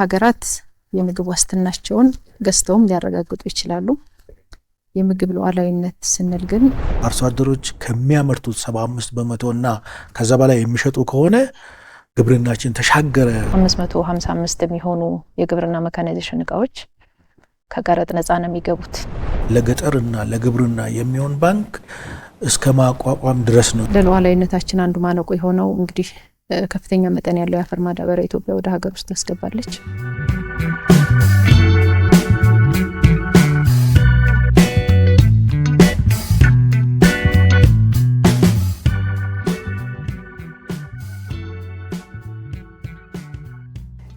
ሀገራት የምግብ ዋስትናቸውን ገዝተውም ሊያረጋግጡ ይችላሉ። የምግብ ሉዓላዊነት ስንል ግን አርሶ አደሮች ከሚያመርቱት 75% እና ከዛ በላይ የሚሸጡ ከሆነ ግብርናችን ተሻገረ። 555 የሚሆኑ የግብርና መካናይዜሽን እቃዎች ከቀረጥ ነፃ ነው የሚገቡት። ለገጠርና ለግብርና የሚሆን ባንክ እስከ ማቋቋም ድረስ ነው። ለሉዓላዊነታችን አንዱ ማነቆ የሆነው እንግዲህ ከፍተኛ መጠን ያለው የአፈር ማዳበሪያ ኢትዮጵያ ወደ ሀገር ውስጥ ታስገባለች።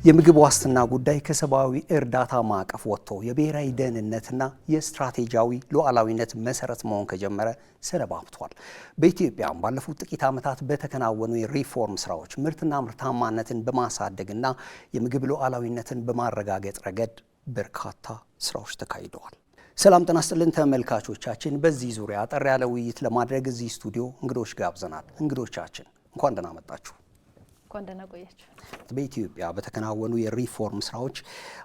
የምግብ ዋስትና ጉዳይ ከሰብአዊ እርዳታ ማዕቀፍ ወጥቶ የብሔራዊ ደህንነትና የስትራቴጂያዊ ሉዓላዊነት መሰረት መሆን ከጀመረ ሰነባብቷል። በኢትዮጵያ ባለፉት ጥቂት ዓመታት በተከናወኑ የሪፎርም ስራዎች ምርትና ምርታማነትን በማሳደግና የምግብ ሉዓላዊነትን በማረጋገጥ ረገድ በርካታ ስራዎች ተካሂደዋል። ሰላም ጤና ይስጥልን ተመልካቾቻችን፣ በዚህ ዙሪያ አጠር ያለ ውይይት ለማድረግ እዚህ ስቱዲዮ እንግዶች ጋብዘናል። እንግዶቻችን እንኳን ደህና መጣችሁ። በኢትዮጵያ በተከናወኑ የሪፎርም ስራዎች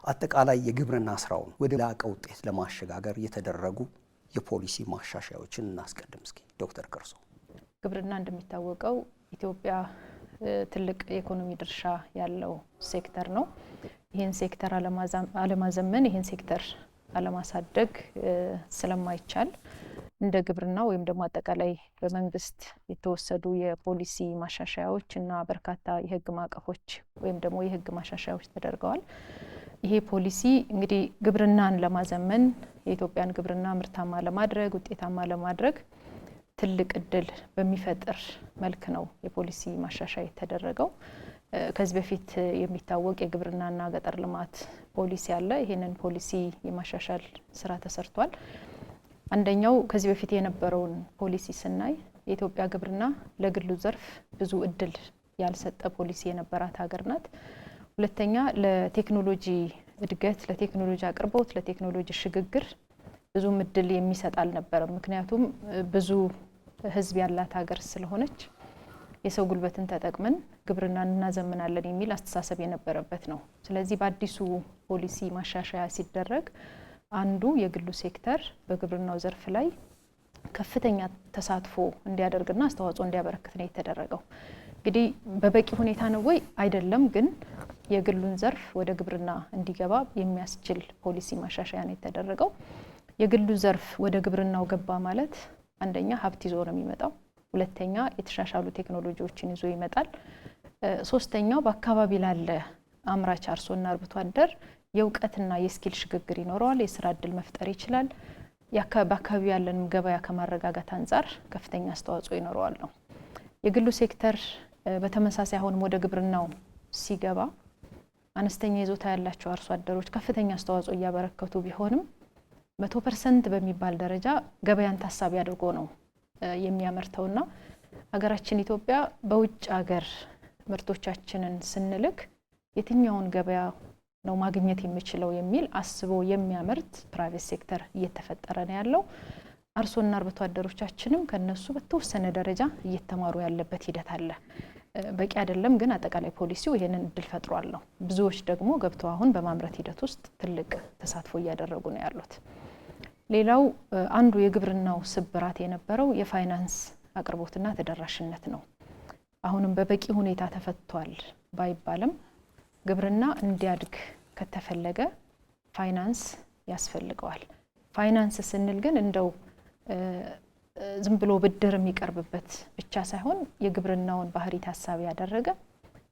አጠቃላይ የግብርና ስራውን ወደ ላቀ ውጤት ለማሸጋገር የተደረጉ የፖሊሲ ማሻሻያዎችን እናስቀድም። እስኪ ዶክተር ከርሶ። ግብርና እንደሚታወቀው ኢትዮጵያ ትልቅ የኢኮኖሚ ድርሻ ያለው ሴክተር ነው። ይህን ሴክተር አለማዘመን፣ ይህን ሴክተር አለማሳደግ ስለማይቻል እንደ ግብርና ወይም ደግሞ አጠቃላይ በመንግስት የተወሰዱ የፖሊሲ ማሻሻያዎች እና በርካታ የህግ ማዕቀፎች ወይም ደግሞ የህግ ማሻሻያዎች ተደርገዋል። ይሄ ፖሊሲ እንግዲህ ግብርናን ለማዘመን የኢትዮጵያን ግብርና ምርታማ ለማድረግ ውጤታማ ለማድረግ ትልቅ እድል በሚፈጥር መልክ ነው የፖሊሲ ማሻሻያ የተደረገው። ከዚህ በፊት የሚታወቅ የግብርናና ገጠር ልማት ፖሊሲ አለ። ይሄንን ፖሊሲ የማሻሻል ስራ ተሰርቷል። አንደኛው ከዚህ በፊት የነበረውን ፖሊሲ ስናይ የኢትዮጵያ ግብርና ለግሉ ዘርፍ ብዙ እድል ያልሰጠ ፖሊሲ የነበራት ሀገር ናት። ሁለተኛ ለቴክኖሎጂ እድገት፣ ለቴክኖሎጂ አቅርቦት፣ ለቴክኖሎጂ ሽግግር ብዙም እድል የሚሰጥ አልነበረም። ምክንያቱም ብዙ ህዝብ ያላት ሀገር ስለሆነች የሰው ጉልበትን ተጠቅመን ግብርናን እናዘምናለን የሚል አስተሳሰብ የነበረበት ነው። ስለዚህ በአዲሱ ፖሊሲ ማሻሻያ ሲደረግ አንዱ የግሉ ሴክተር በግብርናው ዘርፍ ላይ ከፍተኛ ተሳትፎ እንዲያደርግና አስተዋጽኦ እንዲያበረክት ነው የተደረገው። እንግዲህ በበቂ ሁኔታ ነው ወይ አይደለም፣ ግን የግሉን ዘርፍ ወደ ግብርና እንዲገባ የሚያስችል ፖሊሲ ማሻሻያ ነው የተደረገው። የግሉ ዘርፍ ወደ ግብርናው ገባ ማለት አንደኛ ሀብት ይዞ ነው የሚመጣው፣ ሁለተኛ የተሻሻሉ ቴክኖሎጂዎችን ይዞ ይመጣል፣ ሶስተኛው በአካባቢ ላለ አምራች አርሶና አርብቶ አደር የእውቀትና የስኪል ሽግግር ይኖረዋል፣ የስራ እድል መፍጠር ይችላል። በአካባቢ ያለን ገበያ ከማረጋጋት አንጻር ከፍተኛ አስተዋጽኦ ይኖረዋል ነው። የግሉ ሴክተር በተመሳሳይ አሁንም ወደ ግብርናው ሲገባ አነስተኛ ይዞታ ያላቸው አርሶ አደሮች ከፍተኛ አስተዋጽኦ እያበረከቱ ቢሆንም 100% በሚባል ደረጃ ገበያን ታሳቢ አድርጎ ነው የሚያመርተውና ሀገራችን ኢትዮጵያ በውጭ ሀገር ምርቶቻችንን ስንልክ የትኛውን ገበያ ነው ማግኘት የሚችለው የሚል አስቦ የሚያመርት ፕራይቬት ሴክተር እየተፈጠረ ነው ያለው። አርሶና አርብቶ አደሮቻችንም ከነሱ በተወሰነ ደረጃ እየተማሩ ያለበት ሂደት አለ። በቂ አይደለም፣ ግን አጠቃላይ ፖሊሲው ይሄንን እድል ፈጥሯል ነው። ብዙዎች ደግሞ ገብተው አሁን በማምረት ሂደት ውስጥ ትልቅ ተሳትፎ እያደረጉ ነው ያሉት። ሌላው አንዱ የግብርናው ስብራት የነበረው የፋይናንስ አቅርቦትና ተደራሽነት ነው። አሁንም በበቂ ሁኔታ ተፈቷል ባይባልም ግብርና እንዲያድግ ከተፈለገ ፋይናንስ ያስፈልገዋል። ፋይናንስ ስንል ግን እንደው ዝም ብሎ ብድር የሚቀርብበት ብቻ ሳይሆን የግብርናውን ባህሪ ታሳቢ ያደረገ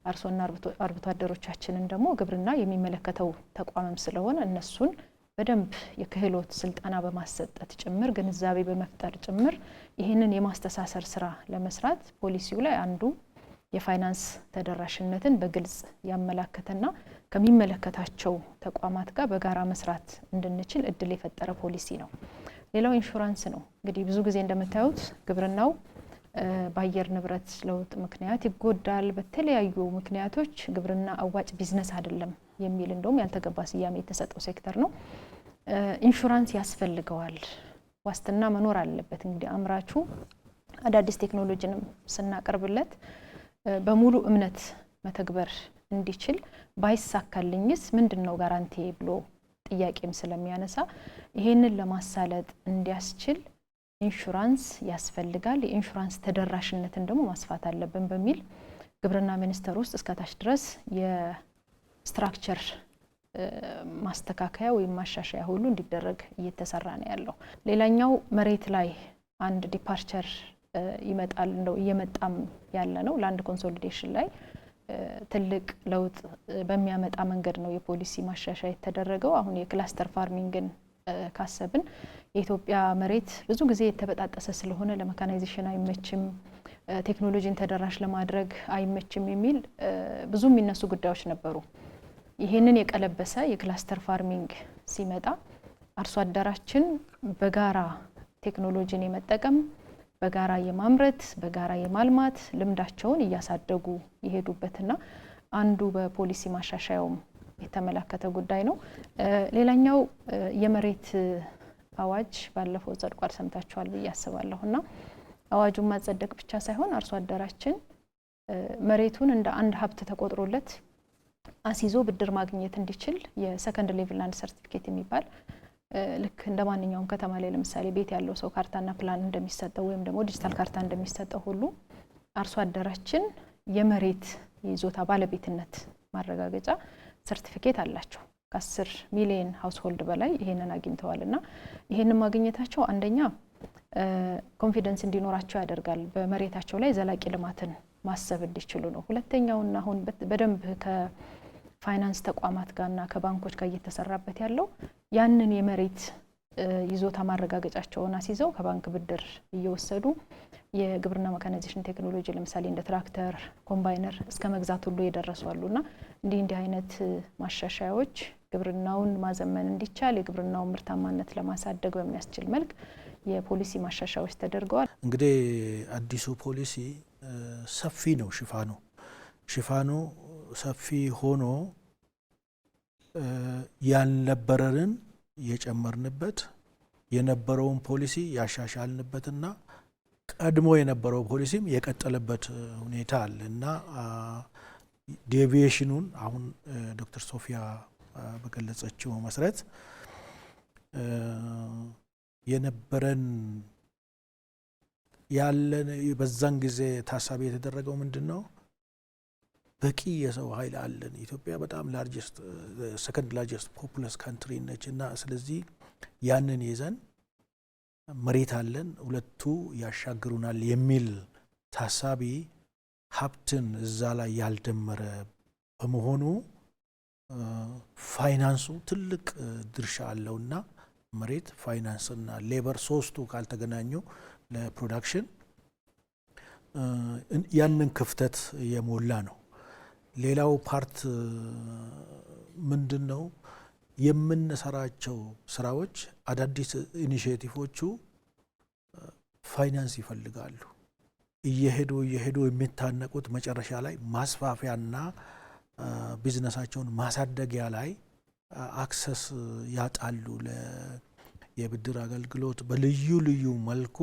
አርሶና አርብቶ አደሮቻችንን ደግሞ ግብርና የሚመለከተው ተቋምም ስለሆነ እነሱን በደንብ የክህሎት ስልጠና በማሰጠት ጭምር ግንዛቤ በመፍጠር ጭምር ይህንን የማስተሳሰር ስራ ለመስራት ፖሊሲው ላይ አንዱ የፋይናንስ ተደራሽነትን በግልጽ ያመላከተና ከሚመለከታቸው ተቋማት ጋር በጋራ መስራት እንድንችል እድል የፈጠረ ፖሊሲ ነው። ሌላው ኢንሹራንስ ነው። እንግዲህ ብዙ ጊዜ እንደምታዩት ግብርናው በአየር ንብረት ለውጥ ምክንያት ይጎዳል። በተለያዩ ምክንያቶች ግብርና አዋጭ ቢዝነስ አይደለም የሚል እንደውም ያልተገባ ስያሜ የተሰጠው ሴክተር ነው። ኢንሹራንስ ያስፈልገዋል፣ ዋስትና መኖር አለበት። እንግዲህ አምራቹ አዳዲስ ቴክኖሎጂንም ስናቀርብለት በሙሉ እምነት መተግበር እንዲችል ባይሳካልኝስ ምንድነው ጋራንቲ ብሎ ጥያቄም ስለሚያነሳ ይሄንን ለማሳለጥ እንዲያስችል ኢንሹራንስ ያስፈልጋል። የኢንሹራንስ ተደራሽነትን ደግሞ ማስፋት አለብን በሚል ግብርና ሚኒስቴር ውስጥ እስከታች ድረስ የስትራክቸር ማስተካከያ ወይም ማሻሻያ ሁሉ እንዲደረግ እየተሰራ ነው ያለው። ሌላኛው መሬት ላይ አንድ ዲፓርቸር ይመጣል እንደው እየመጣም ያለ ነው። ላንድ ኮንሶሊዴሽን ላይ ትልቅ ለውጥ በሚያመጣ መንገድ ነው የፖሊሲ ማሻሻያ የተደረገው። አሁን የክላስተር ፋርሚንግን ካሰብን የኢትዮጵያ መሬት ብዙ ጊዜ የተበጣጠሰ ስለሆነ ለሜካናይዜሽን አይመችም፣ ቴክኖሎጂን ተደራሽ ለማድረግ አይመችም የሚል ብዙ የሚነሱ ጉዳዮች ነበሩ። ይሄንን የቀለበሰ የክላስተር ፋርሚንግ ሲመጣ አርሶ አደራችን በጋራ ቴክኖሎጂን የመጠቀም በጋራ የማምረት በጋራ የማልማት ልምዳቸውን እያሳደጉ ይሄዱበትና አንዱ በፖሊሲ ማሻሻያውም የተመለከተ ጉዳይ ነው። ሌላኛው የመሬት አዋጅ ባለፈው ጸድቋል፣ ሰምታችኋል ብዬ አስባለሁና አዋጁን ማጸደቅ ብቻ ሳይሆን አርሶ አደራችን መሬቱን እንደ አንድ ሀብት ተቆጥሮለት አሲዞ ብድር ማግኘት እንዲችል የሰከንድ ሌቭል ላንድ ሰርቲፊኬት የሚባል ልክ እንደ ማንኛውም ከተማ ላይ ለምሳሌ ቤት ያለው ሰው ካርታና ፕላን እንደሚሰጠው ወይም ደግሞ ዲጂታል ካርታ እንደሚሰጠው ሁሉ አርሶ አደራችን የመሬት ይዞታ ባለቤትነት ማረጋገጫ ሰርቲፊኬት አላቸው። ከ10 ሚሊዮን ሃውስሆልድ በላይ ይሄንን አግኝተዋልና ይሄንን ማግኘታቸው አንደኛ ኮንፊደንስ እንዲኖራቸው ያደርጋል፣ በመሬታቸው ላይ ዘላቂ ልማትን ማሰብ እንዲችሉ ነው። ሁለተኛውና አሁን በደንብ ከፋይናንስ ተቋማት ጋርና ከባንኮች ጋር እየተሰራበት ያለው ያንን የመሬት ይዞታ ማረጋገጫቸውን አስይዘው ከባንክ ብድር እየወሰዱ የግብርና ሜካናይዜሽን ቴክኖሎጂ ለምሳሌ እንደ ትራክተር፣ ኮምባይነር እስከ መግዛት ሁሉ የደረሱአሉና እንዲህ አይነት ማሻሻያዎች ግብርናውን ማዘመን እንዲቻል የግብርናውን ምርታማነት ለማሳደግ በሚያስችል መልክ የፖሊሲ ማሻሻያዎች ተደርገዋል። እንግዲህ አዲሱ ፖሊሲ ሰፊ ነው። ሽፋኑ ሰፊ ሆኖ ያልነበረንን የጨመርንበት የነበረውን ፖሊሲ ያሻሻልንበትና ቀድሞ የነበረው ፖሊሲም የቀጠለበት ሁኔታ አለ እና ዴቪዬሽኑን አሁን ዶክተር ሶፊያ በገለጸችው መሰረት የነበረን ያለን በዛን ጊዜ ታሳቢ የተደረገው ምንድነው? በቂ የሰው ኃይል አለን። ኢትዮጵያ በጣም ሰከንድ ላርጀስት ፖፑለስ ካንትሪ ነች እና ስለዚህ ያንን ይዘን መሬት አለን፣ ሁለቱ ያሻግሩናል የሚል ታሳቢ ሀብትን እዛ ላይ ያልደመረ በመሆኑ ፋይናንሱ ትልቅ ድርሻ አለውና መሬት ፋይናንስና ሌበር ሶስቱ ካልተገናኙ ለፕሮዳክሽን ያንን ክፍተት የሞላ ነው። ሌላው ፓርት ምንድነው? የምንሰራቸው ስራዎች አዳዲስ ኢኒሼቲቮቹ ፋይናንስ ይፈልጋሉ። እየሄዱ የሚታነቁት መጨረሻ ላይ ማስፋፊያና ቢዝነሳቸውን ማሳደጊያ ላይ አክሰስ ያጣሉ። የብድር አገልግሎት በልዩ ልዩ መልኩ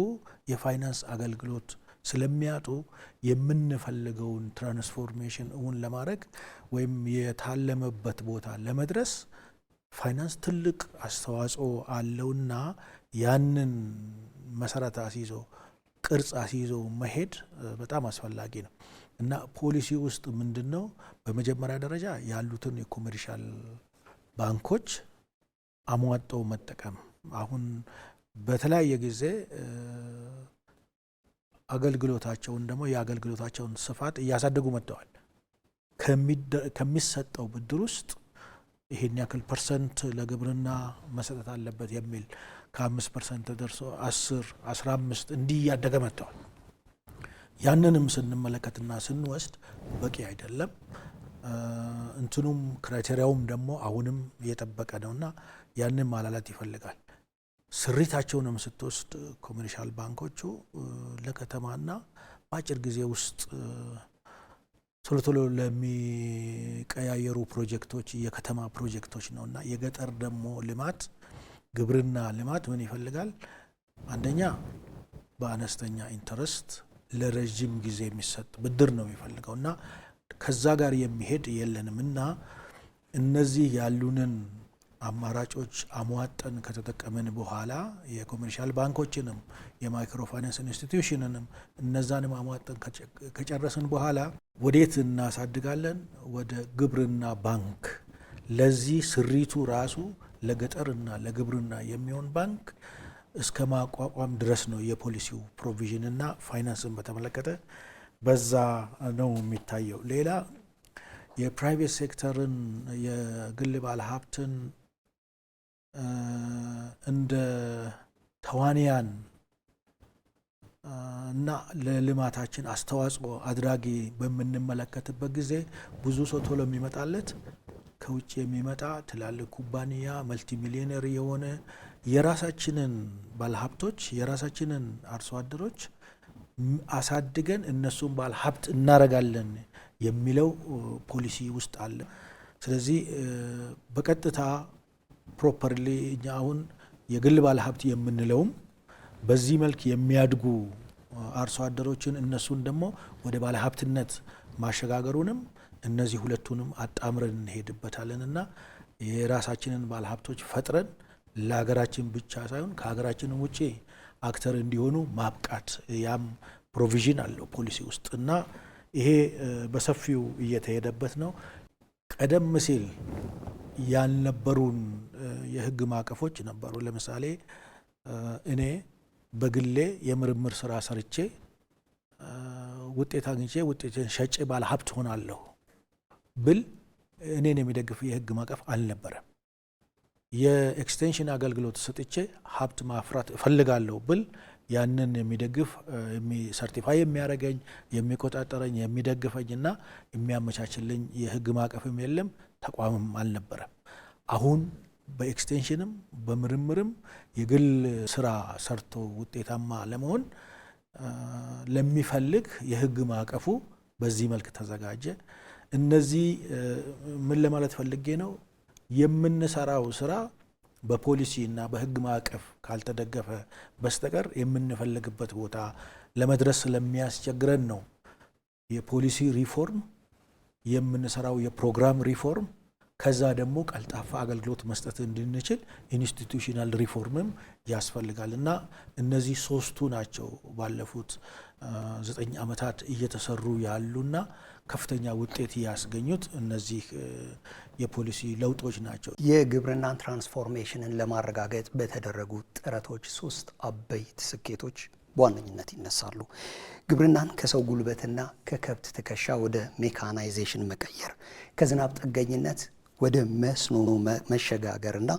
የፋይናንስ አገልግሎት ስለሚያጡ የምንፈልገውን ትራንስፎርሜሽን እውን ለማድረግ ወይም የታለመበት ቦታ ለመድረስ ፋይናንስ ትልቅ አስተዋጽኦ አለውና ያንን መሰረት አስይዞ ቅርጽ አስይዞ መሄድ በጣም አስፈላጊ ነው እና ፖሊሲ ውስጥ ምንድነው በመጀመሪያ ደረጃ ያሉትን የኮመርሻል ባንኮች አሟጠው መጠቀም። አሁን በተለያየ ጊዜ አገልግሎታቸውን ደግሞ የአገልግሎታቸውን ስፋት እያሳደጉ መጥተዋል። ከሚሰጠው ብድር ውስጥ ይሄን ያክል ፐርሰንት ለግብርና መሰጠት አለበት የሚል ከ5% ደርሶ 10፣ 15 እንዲህ እያደገ መጥተዋል። ያንንም ስንመለከትና ስንወስድ በቂ አይደለም። እንትኑም ክራይቴሪያውም ደግሞ አሁንም እየጠበቀ ነውና ያንን ማላላት ይፈልጋል። ስሪታቸውንም ስትወስድ ኮመርሻል ባንኮቹ ለከተማና በአጭር ጊዜ ውስጥ ቶሎ ለሚቀያየሩ ፕሮጀክቶች የከተማ ፕሮጀክቶች ነውና የገጠር ደግሞ ልማት ግብርና ልማት ምን ይፈልጋል? አንደኛ በአነስተኛ ኢንተረስት ለረጅም ጊዜ የሚሰጥ ብድር ነው የሚፈልገውና ከዛ ጋር የሚሄድ የለንም እና እነዚህ ያሉንን አማራጮች አሟጠን ከተጠቀምን በኋላ የኮሜርሻል ባንኮችንም የማይክሮ ፋይናንስ ኢንስቲትዩሽንንም እነዛንም አሟጠን ከጨረስን በኋላ ወዴት እናሳድጋለን? ወደ ግብርና ባንክ። ለዚህ ስሪቱ ራሱ ለገጠርና ለግብርና የሚሆን ባንክ እስከ ማቋቋም ድረስ ነው የፖሊሲው ፕሮቪዥን እና ፋይናንስን በተመለከተ በዛ ነው የሚታየው። ሌላ የፕራይቬት ሴክተርን የግል ባለሀብትን እንደ ተዋንያን እና ለልማታችን አስተዋጽኦ አድራጊ በምንመለከትበት ጊዜ ብዙ ሰው ቶሎ የሚመጣለት ከውጭ የሚመጣ ትላልቅ ኩባንያ መልቲ ሚሊዮነር የሆነ የራሳችንን ባለሀብቶች የራሳችንን አርሶ አደሮች አሳድገን እነሱን ባለሀብት እናረጋለን የሚለው ፖሊሲ ውስጥ አለ። ስለዚህ በቀጥታ ፕሮፐርሊ እኛ አሁን የግል ባለሀብት የምንለውም በዚህ መልክ የሚያድጉ አርሶ አደሮችን እነሱን ደግሞ ወደ ባለሀብትነት ማሸጋገሩንም እነዚህ ሁለቱንም አጣምረን እንሄድበታለን እና የራሳችንን ባለሀብቶች ፈጥረን ለሀገራችን ብቻ ሳይሆን ከሀገራችንም ውጭ አክተር እንዲሆኑ ማብቃት ያም ፕሮቪዥን አለው ፖሊሲ ውስጥ እና ይሄ በሰፊው እየተሄደበት ነው። ቀደም ሲል ያልነበሩን የህግ ማዕቀፎች ነበሩ። ለምሳሌ እኔ በግሌ የምርምር ስራ ሰርቼ ውጤት አግኝቼ ውጤትን ሸጬ ባለ ሀብት ሆናለሁ ብል እኔን የሚደግፍ የህግ ማዕቀፍ አልነበረም። የኤክስቴንሽን አገልግሎት ሰጥቼ ሀብት ማፍራት እፈልጋለሁ ብል ያንን የሚደግፍ ሰርቲፋይ የሚያደርገኝ የሚቆጣጠረኝ የሚደግፈኝና የሚያመቻችልኝ የህግ ማዕቀፍም የለም፣ ተቋምም አልነበረም። አሁን በኤክስቴንሽንም በምርምርም የግል ስራ ሰርቶ ውጤታማ ለመሆን ለሚፈልግ የህግ ማዕቀፉ በዚህ መልክ ተዘጋጀ። እነዚህ ምን ለማለት ፈልጌ ነው? የምንሰራው ስራ በፖሊሲ እና በህግ ማዕቀፍ ካልተደገፈ በስተቀር የምንፈልግበት ቦታ ለመድረስ ስለሚያስቸግረን ነው የፖሊሲ ሪፎርም የምንሰራው የፕሮግራም ሪፎርም ከዛ ደግሞ ቀልጣፋ አገልግሎት መስጠት እንድንችል ኢንስቲትዩሽናል ሪፎርምም ያስፈልጋል እና እነዚህ ሶስቱ ናቸው ባለፉት 9 ዓመታት እየተሰሩ ያሉና ከፍተኛ ውጤት ያስገኙት እነዚህ የፖሊሲ ለውጦች ናቸው። የግብርናን ትራንስፎርሜሽንን ለማረጋገጥ በተደረጉ ጥረቶች 3 አበይት ስኬቶች በዋነኝነት ይነሳሉ። ግብርናን ከሰው ጉልበትና ከከብት ትከሻ ወደ ሜካናይዜሽን መቀየር፣ ከዝናብ ጠገኝነት ወደ መስኖ መሸጋገርና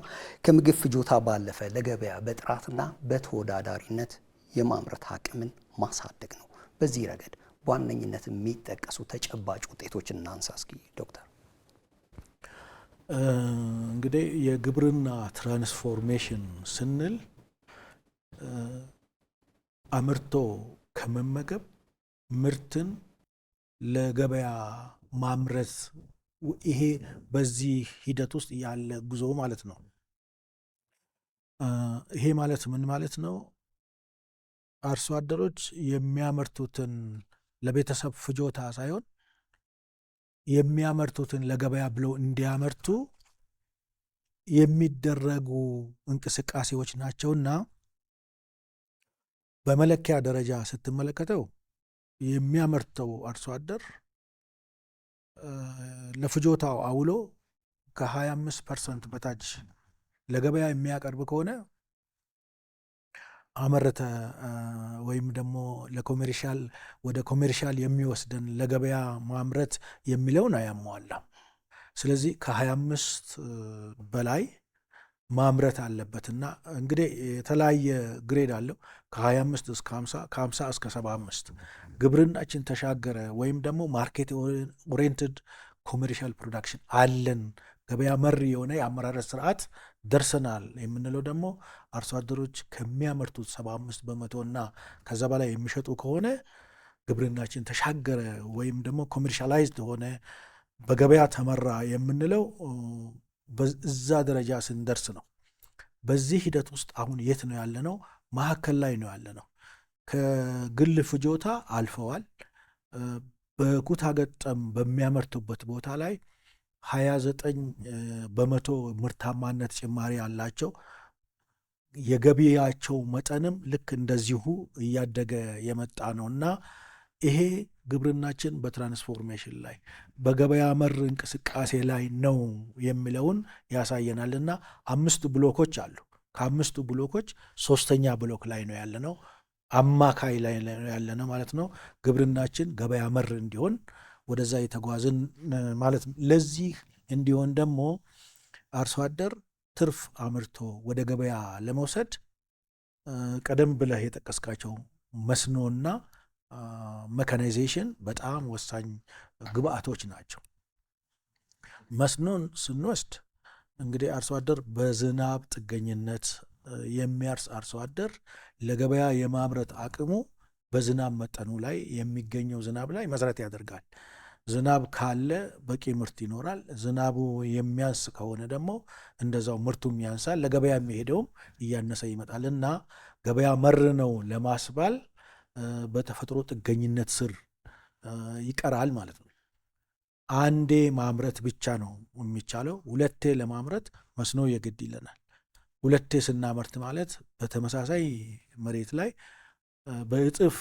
ከምግብ ፍጆታ ባለፈ ለገበያ በጥራትና በተወዳዳሪነት የማምረት አቅምን ማሳደግ ነው። በዚህ ረገድ በዋነኝነት የሚጠቀሱ ተጨባጭ ውጤቶችን እናንሳ እስኪ ዶክተር። እንግዲህ የግብርና ትራንስፎርሜሽን ስንል አምርቶ ከመመገብ ምርትን ለገበያ ማምረት፣ ይሄ በዚህ ሂደት ውስጥ ያለ ጉዞ ማለት ነው። ይሄ ማለት ምን ማለት ነው? አርሶ አደሮች የሚያመርቱትን ለቤተሰብ ፍጆታ ሳይሆን የሚያመርቱትን ለገበያ ብለው እንዲያመርቱ የሚደረጉ እንቅስቃሴዎች ናቸውና በመለኪያ ደረጃ ስትመለከተው የሚያመርተው አርሶ አደር ለፍጆታው አውሎ ከ25% በታች ለገበያ የሚያቀርብ ከሆነ አመረተ ወይም ደግሞ ለኮሜርሻል ወደ ኮሜርሻል የሚወስደን ለገበያ ማምረት የሚለውን አያሟላም። ስለዚህ ከ25 በላይ ማምረት አለበትና እንግዲህ የተለያየ ግሬድ አለው። ከ25 እስከ 50 ከ50 እስከ 75 ግብርናችን ተሻገረ ወይም ደግሞ ማርኬት ኦሪየንትድ ኮሜርሻል ፕሮዳክሽን አለን፣ ገበያ መር የሆነ የአመራረት ስርዓት ደርሰናል የምንለው ደግሞ አርሶ አደሮች ከሚያመርቱት 75% እና ከዛ በላይ የሚሸጡ ከሆነ ግብርናችን ተሻገረ ወይም ደግሞ ኮሜርሻላይዝድ ሆነ በገበያ ተመራ የምንለው በዛ ደረጃ ስንደርስ ነው። በዚህ ሂደት ውስጥ አሁን የት ነው ያለነው? መሀከል ላይ ነው ያለነው። ከግል ፍጆታ አልፈዋል። በኩታ ገጠም በሚያመርቱበት ቦታ ላይ 29 በመቶ ምርታማነት ጭማሪ ያላቸው፣ የገቢያቸው መጠንም ልክ እንደዚሁ እያደገ የመጣ ነው እና ይሄ ግብርናችን በትራንስፎርሜሽን ላይ በገበያ መር እንቅስቃሴ ላይ ነው የሚለውን ያሳየናል። እና 5 ብሎኮች አሉ። ከ5ቱ ብሎኮች 3ኛ ብሎክ ላይ ነው ያለነው፣ አማካይ ላይ ነው ያለነው ማለት ነው። ግብርናችን ገበያ መር እንዲሆን ወደዛ የተጓዝን ማለት ነው። ለዚህ እንዲሆን ደግሞ አርሶ አደር ትርፍ አምርቶ ወደ ገበያ ለመውሰድ ቀደም ብለህ የጠቀስካቸው መስኖና መካናይዜሽን በጣም ወሳኝ ግብአቶች ናቸው። መስኖን ስንወስድ እንግዲህ አርሶ አደር በዝናብ ጥገኝነት የሚያርስ አርሶ አደር ለገበያ የማምረት አቅሙ በዝናብ መጠኑ ላይ የሚገኘው ዝናብ ላይ መሰረት ያደርጋል። ዝናብ ካለ በቂ ምርት ይኖራል። ዝናቡ የሚያንስ ከሆነ ደግሞ እንደዛው ምርቱም ያንሳል፣ ለገበያ የሚሄደውም እያነሰ ይመጣል እና ገበያ መር ነው ለማስባል በተፈጥሮ ጥገኝነት ስር ይቀራል ማለት ነው። አንዴ ማምረት ብቻ ነው የሚቻለው። ሁለቴ ለማምረት መስኖ የግድ ይለናል። ሁለቴ ስናመርት ማለት በተመሳሳይ መሬት ላይ በእጥፍ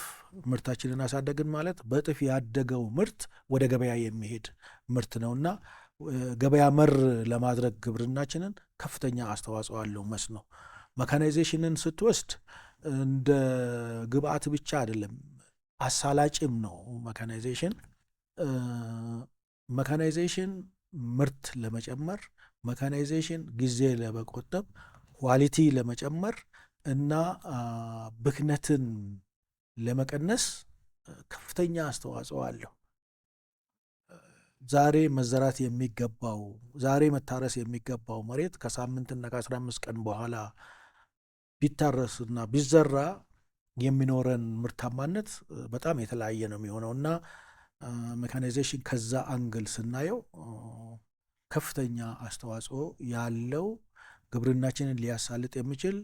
ምርታችንን አሳደግን ማለት በእጥፍ ያደገው ምርት ወደ ገበያ የሚሄድ ምርት ነውና ገበያ መር ለማድረግ ግብርናችንን ከፍተኛ አስተዋጽኦ አለው መስኖ። መካናይዜሽንን ስትወስድ እንደ ግብአት ብቻ አይደለም፣ አሳላጭም ነው። መካናይዜሽን ምርት ለመጨመር፣ መካናይዜሽን ጊዜ ለመቆጠብ፣ ኳሊቲ ለመጨመር እና ብክነትን ለመቀነስ ከፍተኛ አስተዋጽኦ አለው። ዛሬ መዘራት የሚገባው ዛሬ መታረስ የሚገባው መሬት ከ8 እና ከ15 ቀን በኋላ ቢታረስና ቢዘራ የሚኖረን ምርታማነት በጣም የተለያየ ነው የሚሆነው እና ሜካናይዜሽን ከዛ አንግል ስናየው ከፍተኛ አስተዋጽኦ ያለው ግብርናችንን ሊያሳልጥ የሚችል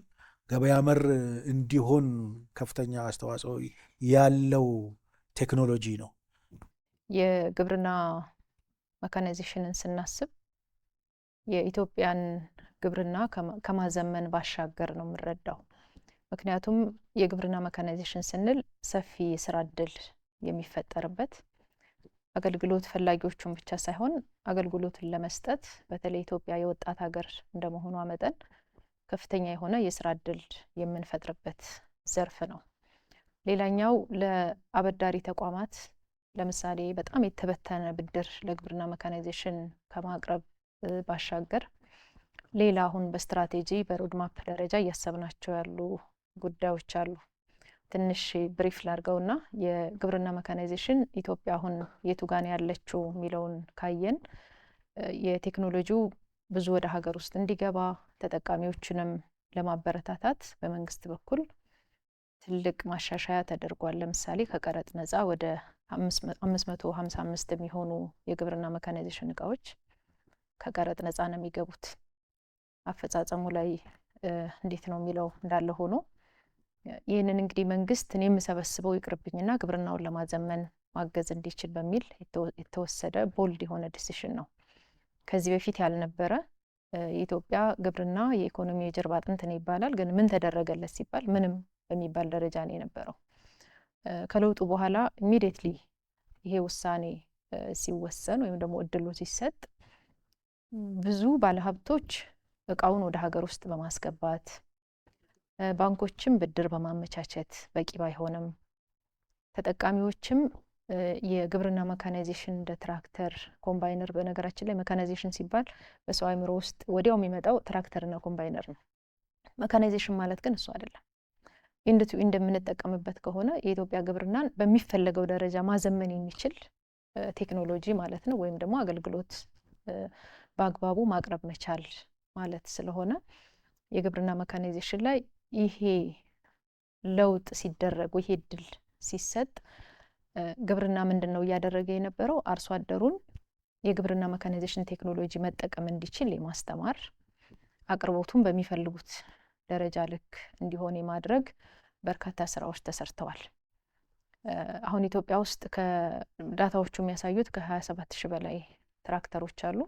ገበያ መር እንዲሆን ከፍተኛ አስተዋጽኦ ያለው ቴክኖሎጂ ነው። የግብርና ሜካናይዜሽንን ስናስብ የኢትዮጵያን ግብርና ከማዘመን ባሻገር ነው የምንረዳው። ምክንያቱም የግብርና ሜካናይዜሽን ስንል ሰፊ የስራ እድል የሚፈጠርበት አገልግሎት ፈላጊዎቹን ብቻ ሳይሆን አገልግሎትን ለመስጠት በተለይ ኢትዮጵያ የወጣት ሀገር እንደመሆኗ መጠን ከፍተኛ የሆነ የስራ እድል የምንፈጥርበት ዘርፍ ነው። ሌላኛው ለአበዳሪ ተቋማት ለምሳሌ በጣም የተበተነ ብድር ለግብርና ሜካናይዜሽን ከማቅረብ ባሻገር ሌላ አሁን በስትራቴጂ በሮድማፕ ደረጃ እያሰብናቸው ያሉ ጉዳዮች አሉ። ትንሽ ብሪፍ ላድርገውና የግብርና ሜካናይዜሽን ኢትዮጵያ አሁን የቱ ጋር ያለችው የሚለውን ካየን የቴክኖሎጂው ብዙ ወደ ሀገር ውስጥ እንዲገባ ተጠቃሚዎችንም ለማበረታታት በመንግስት በኩል ትልቅ ማሻሻያ ተደርጓል። ለምሳሌ ከቀረጥ ነፃ ወደ 555 የሚሆኑ የግብርና ሜካናይዜሽን እቃዎች ከቀረጥ ነፃ ነው የሚገቡት። አፈጻጸሙ ላይ እንዴት ነው የሚለው እንዳለ ሆኖ ይህንን እንግዲህ መንግስት እኔ የምሰበስበው ይቅርብኝና ግብርናውን ለማዘመን ማገዝ እንዲችል በሚል የተወሰደ ቦልድ የሆነ ዲሲሽን ነው። ከዚህ በፊት ያልነበረ የኢትዮጵያ ግብርና የኢኮኖሚ የጀርባ አጥንት ነው ይባላል። ግን ምን ተደረገለት ሲባል ምንም በሚባል ደረጃ ነው የነበረው። ከለውጡ በኋላ ኢሚዲየትሊ ይሄ ውሳኔ ሲወሰን ወይም ደግሞ እድሉ ሲሰጥ ብዙ ባለሀብቶች እቃውን ወደ ሀገር ውስጥ በማስገባት ባንኮችም ብድር በማመቻቸት በቂ ባይሆንም ተጠቃሚዎችም የግብርና ሜካናይዜሽን እንደ ትራክተር፣ ኮምባይነር በነገራችን ላይ ሜካናይዜሽን ሲባል በሰው አእምሮ ውስጥ ወዲያው የሚመጣው ትራክተርና ኮምባይነር ነው። ሜካናይዜሽን ማለት ግን እሱ አይደለም። ኢንድ ቱ ኢንድ የምንጠቀምበት ከሆነ የኢትዮጵያ ግብርናን በሚፈለገው ደረጃ ማዘመን የሚችል ቴክኖሎጂ ማለት ነው፣ ወይም ደግሞ አገልግሎት በአግባቡ ማቅረብ መቻል ማለት ስለሆነ የግብርና ሜካናይዜሽን ላይ ይሄ ለውጥ ሲደረግ ይሄ እድል ሲሰጥ ግብርና ምንድን ነው እያደረገ የነበረው? አርሶ አደሩን የግብርና ሜካናይዜሽን ቴክኖሎጂ መጠቀም እንዲችል የማስተማር አቅርቦቱን በሚፈልጉት ደረጃ ልክ እንዲሆን የማድረግ በርካታ ስራዎች ተሰርተዋል። አሁን ኢትዮጵያ ውስጥ ከዳታዎቹ የሚያሳዩት ከ27 ሺህ በላይ ትራክተሮች አሉ።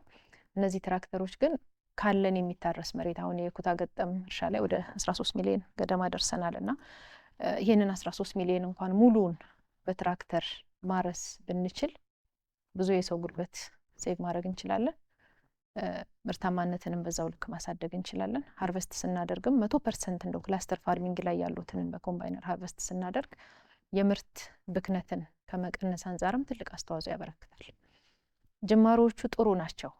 እነዚህ ትራክተሮች ግን ካለን የሚታረስ መሬት አሁን የኩታ ገጠም እርሻ ላይ ወደ 13 ሚሊዮን ገደማ ደርሰናል እና ይህንን 13 ሚሊዮን እንኳን ሙሉን በትራክተር ማረስ ብንችል ብዙ የሰው ጉልበት ሴቭ ማድረግ እንችላለን። ምርታማነትንም በዛው ልክ ማሳደግ እንችላለን። ሃርቨስት ስናደርግም 100% እንደው ክላስተር ፋርሚንግ ላይ ያሉትን በኮምባይነር ሃርቨስት ስናደርግ የምርት ብክነትን ከመቀነስ አንጻርም ትልቅ አስተዋጽኦ ያበረክታል። ጅማሮዎቹ ጥሩ ናቸው።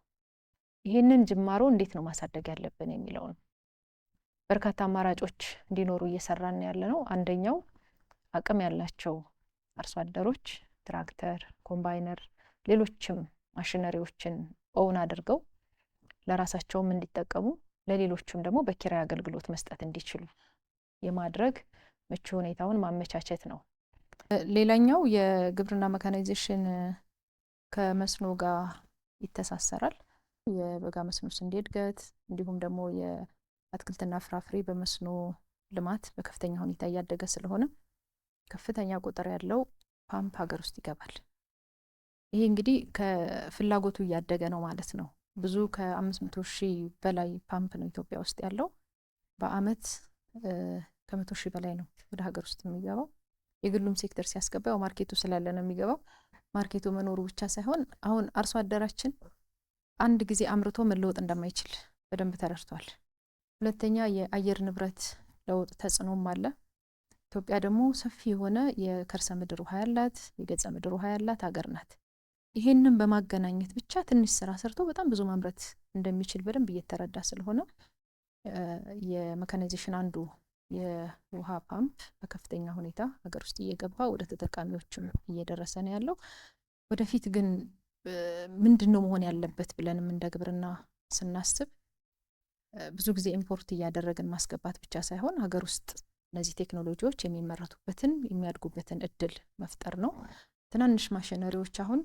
ይህንን ጅማሮ እንዴት ነው ማሳደግ ያለብን የሚለው ነው። በርካታ አማራጮች እንዲኖሩ እየሰራን ያለ ነው። አንደኛው አቅም ያላቸው አርሶ አደሮች ትራክተር፣ ኮምባይነር፣ ሌሎችም ማሽነሪዎችን ኦውን አድርገው ለራሳቸውም እንዲጠቀሙ ለሌሎቹም ደግሞ በኪራይ አገልግሎት መስጠት እንዲችሉ የማድረግ ምቹ ሁኔታውን ማመቻቸት ነው። ሌላኛው የግብርና ሜካናይዜሽን ከመስኖ ጋር ይተሳሰራል። የበጋ መስኖ ስንዴ እድገት እንዲሁም ደግሞ የአትክልትና ፍራፍሬ በመስኖ ልማት በከፍተኛ ሁኔታ እያደገ ስለሆነ ከፍተኛ ቁጥር ያለው ፓምፕ ሀገር ውስጥ ይገባል። ይሄ እንግዲህ ከፍላጎቱ እያደገ ነው ማለት ነው። ብዙ ከ500 ሺህ በላይ ፓምፕ ነው ኢትዮጵያ ውስጥ ያለው። በአመት ከ100 ሺህ በላይ ነው ወደ ሀገር ውስጥ የሚገባው። የግሉም ሴክተር ሲያስገባው ማርኬቱ ስላለ ነው የሚገባው። ማርኬቱ መኖሩ ብቻ ሳይሆን አሁን አርሶ አደራችን አንድ ጊዜ አምርቶ መለወጥ እንደማይችል በደንብ ተረድቷል። ሁለተኛ የአየር ንብረት ለውጥ ተጽዕኖም አለ። ኢትዮጵያ ደግሞ ሰፊ የሆነ የከርሰ ምድር ውሃ ያላት የገጸ ምድር ውሃ ያላት ሀገር ናት። ይሄንን በማገናኘት ብቻ ትንሽ ስራ ሰርቶ በጣም ብዙ ማምረት እንደሚችል በደንብ እየተረዳ ስለሆነ የሜካናይዜሽን አንዱ የውሃ ፓምፕ በከፍተኛ ሁኔታ ሀገር ውስጥ እየገባ ወደ ተጠቃሚዎችም እየደረሰ ነው ያለው። ወደፊት ግን ምንድነው መሆን ያለበት ብለንም እንደ ግብርና ስናስብ ብዙ ጊዜ ኢምፖርት እያደረግን ማስገባት ብቻ ሳይሆን ሀገር ውስጥ እነዚህ ቴክኖሎጂዎች የሚመረቱበትን የሚያድጉበትን እድል መፍጠር ነው። ትናንሽ ማሽነሪዎች አሁን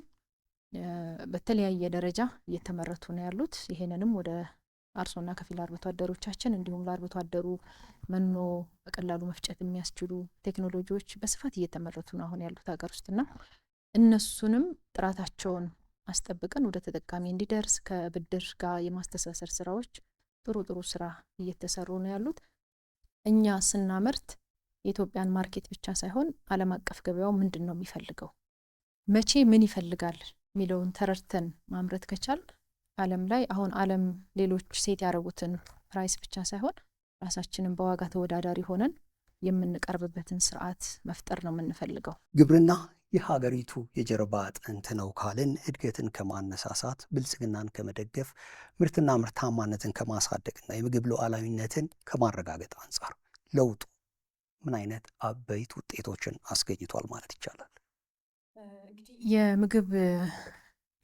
በተለያየ ደረጃ እየተመረቱ ነው ያሉት። ይሄንንም ወደ አርሶና ከፊል አርብቶ አደሮቻችን እንዲሁም ለአርብቶ አደሩ መኖ በቀላሉ መፍጨት የሚያስችሉ ቴክኖሎጂዎች በስፋት እየተመረቱ ነው አሁን ያሉት ሀገር ውስጥና እነሱንም ጥራታቸውን አስጠብቀን ወደ ተጠቃሚ እንዲደርስ ከብድር ጋር የማስተሳሰር ስራዎች ጥሩ ስራ እየተሰሩ ነው ያሉት። እኛ ስናመርት የኢትዮጵያን ማርኬት ብቻ ሳይሆን ዓለም አቀፍ ገበያው ምንድን ነው የሚፈልገው፣ መቼ ምን ይፈልጋል የሚለውን ተረድተን ማምረት ከቻል ዓለም ላይ አሁን ዓለም ሌሎች ሴት ያደረጉትን ፕራይስ ብቻ ሳይሆን ራሳችንን በዋጋ ተወዳዳሪ ሆነን የምንቀርብበትን ስርዓት መፍጠር ነው የምንፈልገው። ግብርና የሀገሪቱ የጀርባ አጥንት ነው ካልን እድገትን ከማነሳሳት ብልጽግናን ከመደገፍ ምርትና ምርታማነትን ከማሳደግና የምግብ ሉዓላዊነትን ከማረጋገጥ አንጻር ለውጡ ምን አይነት አበይት ውጤቶችን አስገኝቷል ማለት ይቻላል? የምግብ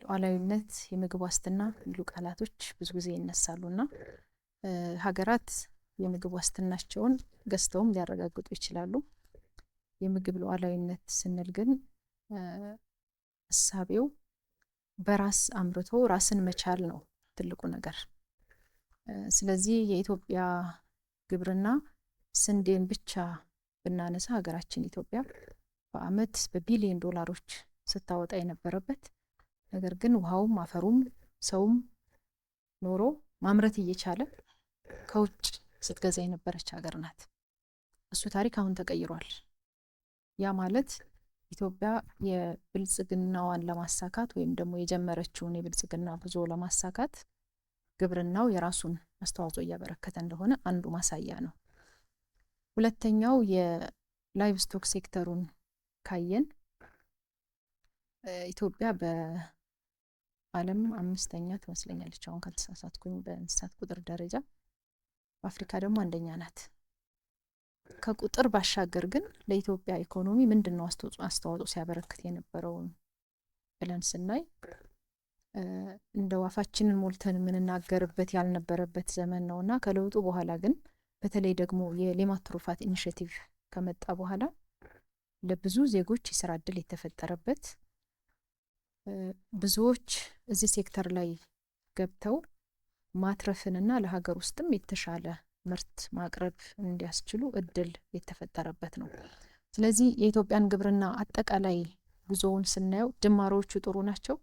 ሉዓላዊነት፣ የምግብ ዋስትና የሚሉ ቃላቶች ብዙ ጊዜ ይነሳሉና ሀገራት የምግብ ዋስትናቸውን ገዝተውም ሊያረጋግጡ ይችላሉ። የምግብ ሉዓላዊነት ስንል ግን እሳቤው በራስ አምርቶ ራስን መቻል ነው ትልቁ ነገር። ስለዚህ የኢትዮጵያ ግብርና ስንዴን ብቻ ብናነሳ ሀገራችን ኢትዮጵያ በአመት በቢሊዮን ዶላሮች ስታወጣ የነበረበት ነገር ግን ውሃውም አፈሩም ሰውም ኖሮ ማምረት እየቻለ ከውጭ ስትገዛ የነበረች ሀገር ናት። እሱ ታሪክ አሁን ተቀይሯል። ያ ማለት ኢትዮጵያ የብልጽግናዋን ለማሳካት ወይም ደግሞ የጀመረችውን የብልጽግና ጉዞ ለማሳካት ግብርናው የራሱን አስተዋጽኦ እያበረከተ እንደሆነ አንዱ ማሳያ ነው። ሁለተኛው የላይቭ ስቶክ ሴክተሩን ካየን ኢትዮጵያ በዓለም 5ኛ ትመስለኛለች አሁን ካልተሳሳትኩኝ በእንስሳት ቁጥር ደረጃ፣ በአፍሪካ ደግሞ 1ኛ ናት። ከቁጥር ባሻገር ግን ለኢትዮጵያ ኢኮኖሚ ምንድነው አስተዋጽኦ ሲያበረክት የነበረውን ብለን ስናይ እንደ ዋፋችንን ሞልተን የምንናገርበት ያልነበረበት ዘመን ነውና ከለውጡ በኋላ ግን በተለይ ደግሞ የሌማት ትሩፋት ኢኒሼቲቭ ከመጣ በኋላ ለብዙ ዜጎች የስራ እድል የተፈጠረበት ብዙዎች እዚህ ሴክተር ላይ ገብተው ማትረፍንና ለሀገር ውስጥም የተሻለ ምርት ማቅረብ እንዲያስችሉ እድል የተፈጠረበት ነው። ስለዚህ የኢትዮጵያን ግብርና አጠቃላይ ጉዞውን ስናየው ጅማሮዎቹ ጥሩ ናቸው።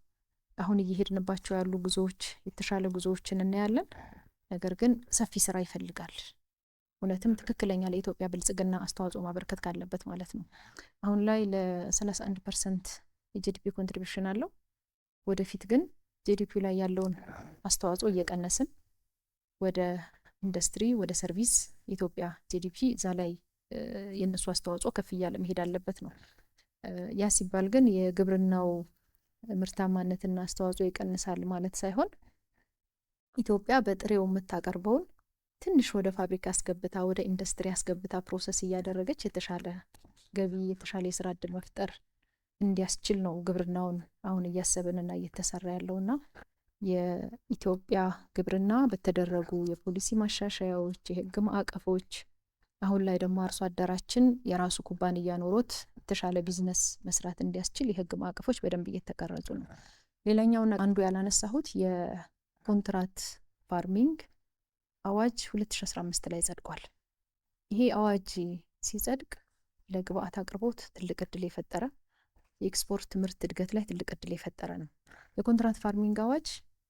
አሁን እየሄድንባቸው ያሉ ጉዞዎች የተሻለ ጉዞዎችን እናያለን። ነገር ግን ሰፊ ስራ ይፈልጋል። እውነትም ትክክለኛ ለኢትዮጵያ ብልጽግና አስተዋጽኦ ማበርከት ካለበት ማለት ነው። አሁን ላይ ለ31% የጂዲፒ ኮንትሪቢሽን አለው። ወደፊት ግን ጂዲፒ ላይ ያለውን አስተዋጽኦ እየቀነስን ወደ ኢንዱስትሪ፣ ወደ ሰርቪስ የኢትዮጵያ ጂዲፒ እዛ ላይ የነሱ አስተዋጽኦ ከፍ እያለ መሄድ አለበት ነው። ያ ሲባል ግን የግብርናው ምርታማነትና አስተዋጽኦ ይቀንሳል ማለት ሳይሆን ኢትዮጵያ በጥሬው የምታቀርበውን ትንሽ ወደ ፋብሪካ አስገብታ ወደ ኢንዱስትሪ አስገብታ ፕሮሰስ እያደረገች የተሻለ ገቢ የተሻለ የስራ እድል መፍጠር እንዲያስችል ነው ግብርናውን አሁን እያሰብንና እየተሰራ ያለውና የኢትዮጵያ ግብርና በተደረጉ የፖሊሲ ማሻሻያዎች፣ የህግ ማዕቀፎች አሁን ላይ ደግሞ አርሶ አደራችን የራሱ ኩባንያ ኖሮት የተሻለ ቢዝነስ መስራት እንዲያስችል የህግ ማዕቀፎች በደንብ እየተቀረጹ ነው። ሌላኛውና አንዱ ያላነሳሁት የኮንትራት ፋርሚንግ አዋጅ 2015 ላይ ጸድቋል። ይሄ አዋጅ ሲጸድቅ ለግብአት አቅርቦት ትልቅ እድል የፈጠረ የኤክስፖርት ምርት እድገት ላይ ትልቅ እድል የፈጠረ ነው። የኮንትራት ፋርሚንግ አዋጅ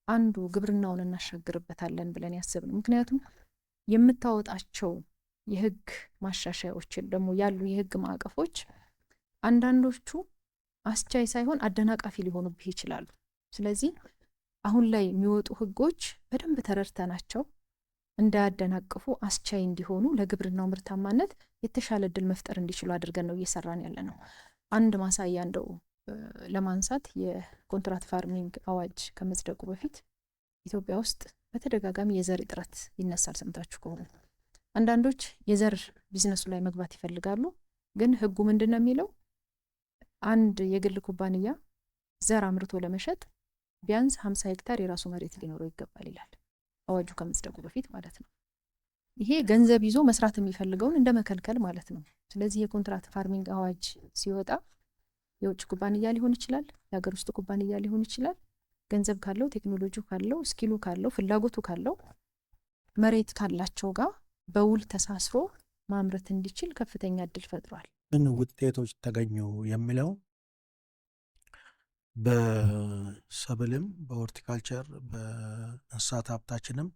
አንዱ ግብርናውን እናሻግርበታለን ብለን ያስብነው። ምክንያቱም የምታወጣቸው የህግ ማሻሻያዎችን ደግሞ ያሉ የህግ ማዕቀፎች አንዳንዶቹ አስቻይ ሳይሆን አደናቃፊ ሊሆኑብህ ይችላሉ። ስለዚህ አሁን ላይ የሚወጡ ህጎች በደንብ ተረድተናቸው እንዳያደናቅፉ አስቻይ እንዲሆኑ ለግብርናው ምርታማነት የተሻለ እድል መፍጠር እንዲችሉ አድርገን ነው እየሰራን ያለ ነው። አንድ ማሳያ እንደው ለማንሳት የኮንትራት ፋርሚንግ አዋጅ ከመጽደቁ በፊት ኢትዮጵያ ውስጥ በተደጋጋሚ የዘር እጥረት ይነሳል። ሰምታችሁ ከሆነ አንዳንዶች የዘር ቢዝነሱ ላይ መግባት ይፈልጋሉ። ግን ህጉ ምንድን ነው የሚለው? አንድ የግል ኩባንያ ዘር አምርቶ ለመሸጥ ቢያንስ 50 ሄክታር የራሱ መሬት ሊኖረው ይገባል ይላል፣ አዋጁ ከመጽደቁ በፊት ማለት ነው። ይሄ ገንዘብ ይዞ መስራት የሚፈልገውን እንደ መከልከል ማለት ነው። ስለዚህ የኮንትራት ፋርሚንግ አዋጅ ሲወጣ የውጭ ኩባንያ ሊሆን ይችላል፣ የሀገር ውስጥ ኩባንያ ሊሆን ይችላል፣ ገንዘብ ካለው፣ ቴክኖሎጂው ካለው፣ ስኪሉ ካለው፣ ፍላጎቱ ካለው፣ መሬት ካላቸው ጋር በውል ተሳስሮ ማምረት እንዲችል ከፍተኛ እድል ፈጥሯል። ምን ውጤቶች ተገኙ የሚለው በሰብልም በሆርቲካልቸር በእንስሳት ሀብታችንም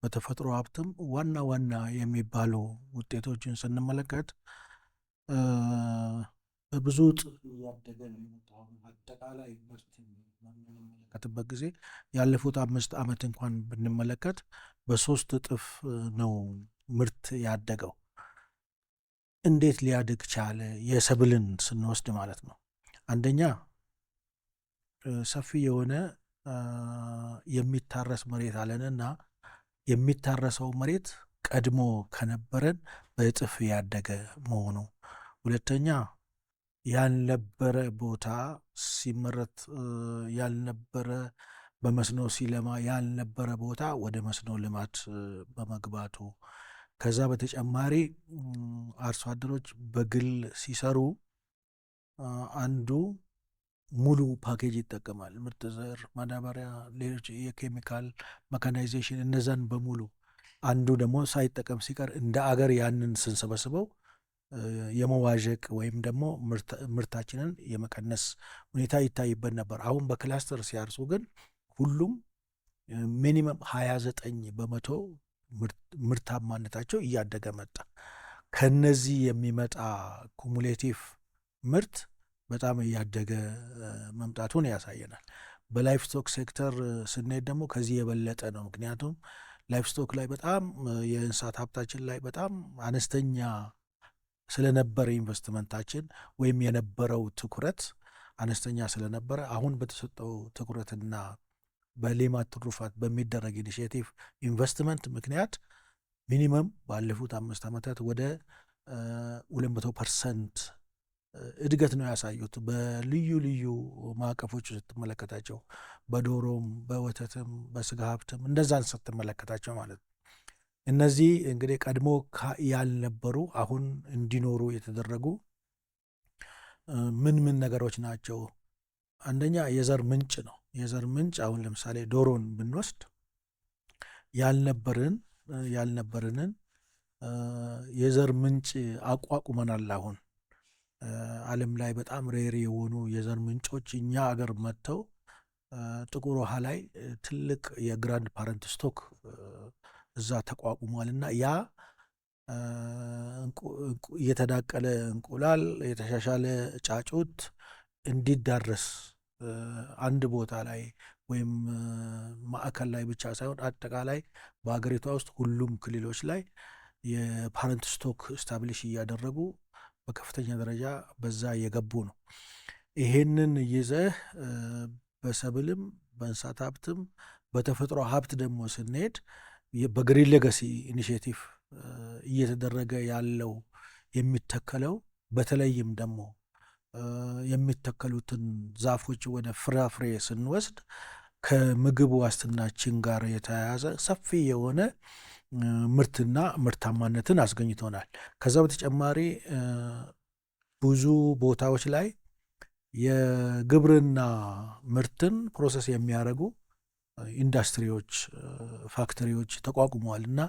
በተፈጥሮ ሀብትም ዋና ዋና የሚባሉ ውጤቶችን ስንመለከት በብዙ እጥፍ እያደገ ነው። አጠቃላይ ምርት በምንመለከትበት ጊዜ ያለፉት 5 ዓመት እንኳን ብንመለከት በ3 እጥፍ ነው ምርት ያደገው። እንዴት ሊያድግ ቻለ? የሰብልን ስንወስድ ማለት ነው። አንደኛ ሰፊ የሆነ የሚታረስ መሬት አለንና የሚታረሰው መሬት ቀድሞ ከነበረን በእጥፍ ያደገ መሆኑ። ሁለተኛ ያልነበረ ቦታ ሲመረት ያልነበረ በመስኖ ሲለማ ያልነበረ ቦታ ወደ መስኖ ልማት በመግባቱ፣ ከዛ በተጨማሪ አርሶ አደሮች በግል ሲሰሩ አንዱ ሙሉ ፓኬጅ ይጠቀማል። ምርጥ ዘር፣ ማዳበሪያ፣ ሌሎች የኬሚካል መካናይዜሽን፣ እነዛን በሙሉ አንዱ ደግሞ ሳይጠቀም ሲቀር እንደ አገር ያንን ስንሰበስበው የመዋዠቅ ወይም ደግሞ ምርታችንን የመቀነስ ሁኔታ ይታይበት ነበር። አሁን በክላስተር ሲያርሱ ግን ሁሉም ሚኒመም 29 በመቶ ምርታማነታቸው እያደገ መጣ። ከነዚህ የሚመጣ ኩሙሌቲቭ ምርት በጣም እያደገ መምጣቱን ያሳየናል። በላይፍ ስቶክ ሴክተር ስንሄድ ደግሞ ከዚህ የበለጠ ነው። ምክንያቱም ላይፍ ስቶክ ላይ በጣም የእንስሳት ሀብታችን ላይ በጣም አነስተኛ ስለነበረ ኢንቨስትመንታችን ወይም የነበረው ትኩረት አነስተኛ ስለነበረ አሁን በተሰጠው ትኩረትና በሌማት ትሩፋት በሚደረግ ኢኒሽቲቭ ኢንቨስትመንት ምክንያት ሚኒመም ባለፉት 5 ዓመታት ወደ 200% እድገት ነው ያሳዩት። በልዩ ልዩ ማዕቀፎች ስትመለከታቸው በዶሮም በወተትም በስጋ ሀብትም እንደዛን ስትመለከታቸው ማለት ነው። እነዚህ እንግዲህ ቀድሞ ያልነበሩ አሁን እንዲኖሩ የተደረጉ ምን ምን ነገሮች ናቸው? አንደኛ የዘር ምንጭ ነው። የዘር ምንጭ አሁን ለምሳሌ ዶሮን ብንወስድ ያልነበርንን የዘር ምንጭ አቋቁመናል። አሁን ዓለም ላይ በጣም ሬር የሆኑ የዘር ምንጮች እኛ አገር መጥተው ጥቁር ውሃ ላይ ትልቅ የግራንድ ፓረንት ስቶክ እዛ ተቋቁሟል እና ያ የተዳቀለ እንቁላል የተሻሻለ ጫጩት እንዲዳረስ አንድ ቦታ ላይ ወይም ማዕከል ላይ ብቻ ሳይሆን አጠቃላይ በሀገሪቷ ውስጥ ሁሉም ክልሎች ላይ የፓረንት ስቶክ ስታብሊሽ እያደረጉ በከፍተኛ ደረጃ በዛ እየገቡ ነው። ይሄንን ይዘህ በሰብልም በእንስሳት ሀብትም በተፈጥሮ ሀብት ደግሞ ስንሄድ በግሪን ሌጋሲ ኢኒሽቲቭ እየተደረገ ያለው የሚተከለው በተለይም ደግሞ የሚተከሉትን ዛፎች ወደ ፍራፍሬ ስንወስድ ከምግብ ዋስትናችን ጋር የተያያዘ ሰፊ የሆነ ምርትና ምርታማነትን አስገኝቶናል። ከዛ በተጨማሪ ብዙ ቦታዎች ላይ የግብርና ምርትን ፕሮሰስ የሚያደርጉ ኢንዱስትሪዎች፣ ፋክተሪዎች ተቋቁመዋል እና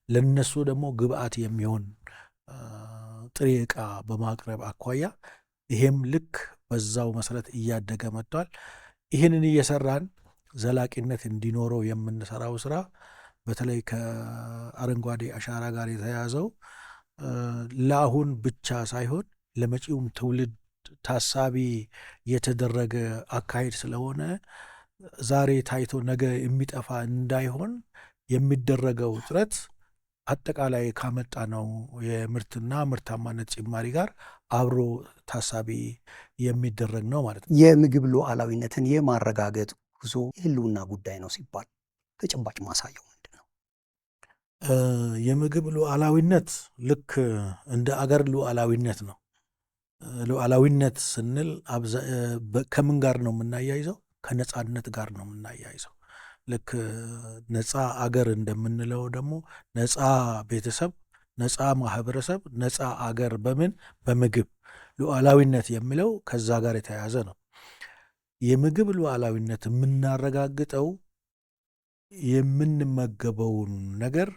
ለነሱ ደግሞ ግብአት የሚሆን ጥሬ ዕቃ በማቅረብ አኳያ ይሄም ልክ በዛው መሰረት እያደገ መጥቷል። ይህንን እየሰራን ዘላቂነት እንዲኖረው የምንሰራው ስራ በተለይ ከአረንጓዴ አሻራ ጋር የተያያዘው ለአሁን ብቻ ሳይሆን ለመጪውም ትውልድ ታሳቢ የተደረገ አካሄድ ስለሆነ ዛሬ ታይቶ ነገ የሚጠፋ እንዳይሆን የሚደረገው ጥረት አጠቃላይ ካመጣ ነው የምርትና ምርታማነት ጭማሪ ጋር አብሮ ታሳቢ የሚደረግ ነው ማለት ነው። የምግብ ሉዓላዊነትን የማረጋገጥ ጉዞ የህልውና ጉዳይ ነው ሲባል ተጨባጭ ማሳያው ምንድን ነው? የምግብ ሉዓላዊነት ልክ እንደ አገር ሉዓላዊነት ነው። ሉዓላዊነት ስንል ከምን ጋር ነው የምናያይዘው? ከነጻነት ጋር ነው የምናያይዘው። ልክ ነጻ አገር እንደምንለው ደግሞ ነጻ ቤተሰብ፣ ነጻ ማህበረሰብ፣ ነጻ አገር በምን በምግብ ሉዓላዊነት የሚለው ከዛ ጋር የተያያዘ ነው። የምግብ ሉዓላዊነት የምናረጋግጠው የምንመገበውን ነገር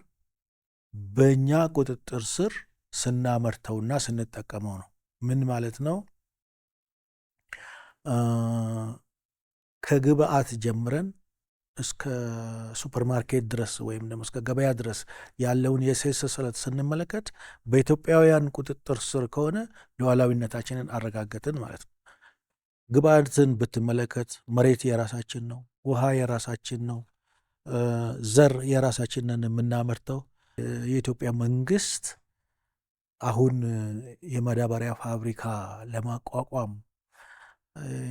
በእኛ ቁጥጥር ስር ስናመርተውና ስንጠቀመው ነው። ምን ማለት ነው? ከግብአት ጀምረን እስከ ሱፐርማርኬት ድረስ ወይም ደግሞ እስከ ገበያ ድረስ ያለውን የእሴት ሰንሰለት ስንመለከት በኢትዮጵያውያን ቁጥጥር ስር ከሆነ ሉዓላዊነታችንን አረጋገጥን ማለት ነው። ግብአትን ብትመለከት መሬት የራሳችን ነው፣ ውሃ የራሳችን ነው፣ ዘር የራሳችንን የምናመርተው። የኢትዮጵያ መንግስት አሁን የማዳበሪያ ፋብሪካ ለማቋቋም